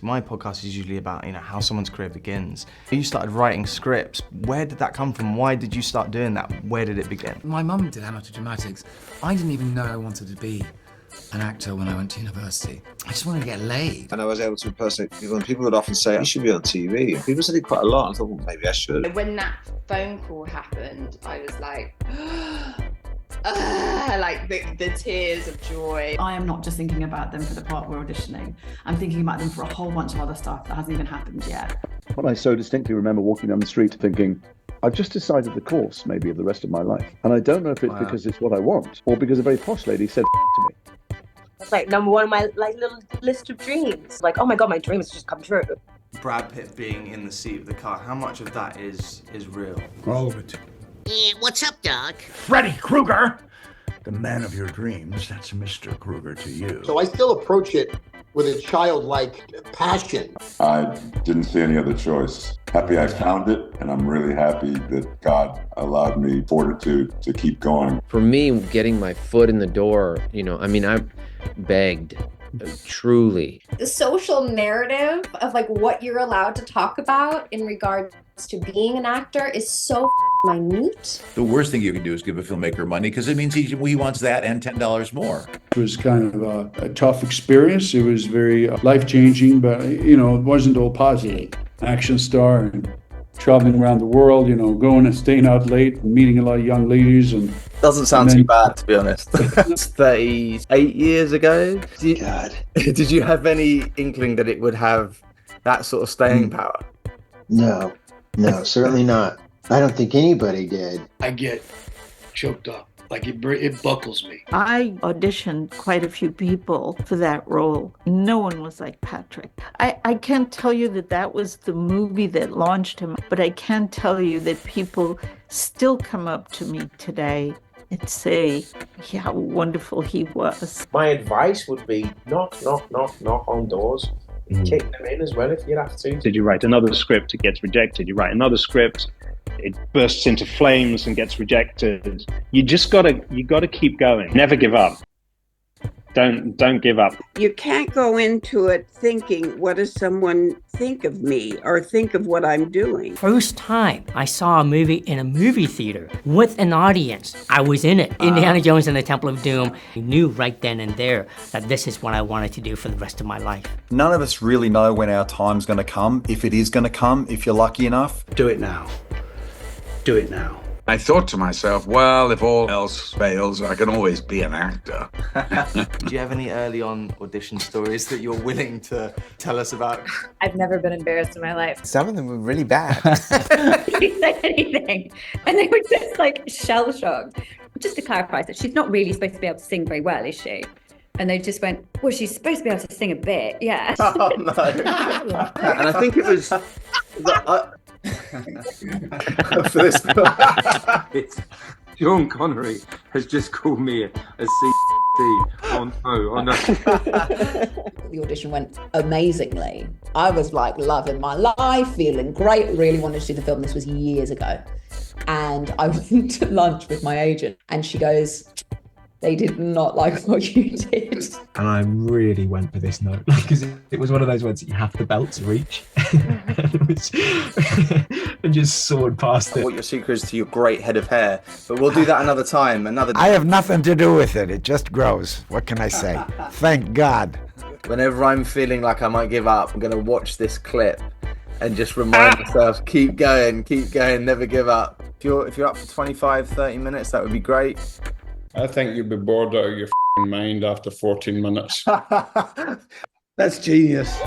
My podcast is usually about, how someone's career begins. You started writing scripts. Where did that come from? Why did you start doing that? Where did it begin? My mum did amateur dramatics. I didn't even know I wanted to be an actor when I went to university. I just wanted to get laid. And I was able to impersonate people, and people would often say, you should be on TV. And people said it quite a lot. I thought, well, maybe I should. When that phone call happened, I was like, like the tears of joy. I am not just thinking about them for the part we're auditioning. I'm thinking about them for a whole bunch of other stuff that hasn't even happened yet. But I so distinctly remember walking down the street thinking, I've just decided the course, maybe, of the rest of my life. And I don't know if it's because it's what I want, or because a very posh lady said to me. It's like number one on my little list of dreams. Like, oh my God, my dream has just come true. Brad Pitt being in the seat of the car, how much of that is real? All of it. What's up, Doc? Freddy Krueger! The man of your dreams, that's Mr. Krueger to you. So I still approach it with a childlike passion. I didn't see any other choice. Happy I found it, and I'm really happy that God allowed me fortitude to keep going. For me, getting my foot in the door, I begged, truly. The social narrative of like what you're allowed to talk about in regards to being an actor is so minute. The worst thing you can do is give a filmmaker money because it means he wants that and $10 more. It was kind of a tough experience. It was very life-changing, but, it wasn't all positive. Action star and traveling around the world, going and staying out late and meeting a lot of young ladies. And doesn't sound too bad, to be honest. It's 38 years ago. Did you have any inkling that it would have that sort of staying power? No, certainly not. I don't think anybody did. I get choked up. Like it buckles me. I auditioned quite a few people for that role. No one was like Patrick. I can't tell you that was the movie that launched him, but I can tell you that people still come up to me today and say how wonderful he was. My advice would be knock on doors. Kick them in as well if you have to. Did you write another script, it gets rejected. You write another script, it bursts into flames and gets rejected. You gotta keep going. Never give up. Don't give up. You can't go into it thinking, what does someone think of me or think of what I'm doing? First time I saw a movie in a movie theater with an audience, I was in it. Indiana Jones and the Temple of Doom. I knew right then and there that this is what I wanted to do for the rest of my life. None of us really know when our time's going to come, if it is going to come, if you're lucky enough. Do it now. Do it now. I thought to myself, well, if all else fails, I can always be an actor. Do you have any early on audition stories that you're willing to tell us about? I've never been embarrassed in my life. Some of them were really bad. They didn't say anything, and they were just like shell-shocked. Just to clarify, that she's not really supposed to be able to sing very well, is she? And they just went, well, she's supposed to be able to sing a bit, yeah. Oh, no. And I think it was... For this Sean Connery has just called me a C***. Oh no. The audition went amazingly. I was like loving my life, feeling great, really wanted to do the film. This was years ago. And I went to lunch with my agent and she goes, they did not like what you did. And I really went for this note because it was one of those words that you have the belt to reach. and just soared past it. What your secret is to your great head of hair, but we'll do that another time. I have nothing to do with it. It just grows. What can I say? Thank God. Whenever I'm feeling like I might give up, I'm going to watch this clip and just remind myself, keep going, never give up. If you're up for 25, 30 minutes, that would be great. I think you'd be bored out of your mind after 14 minutes. That's genius.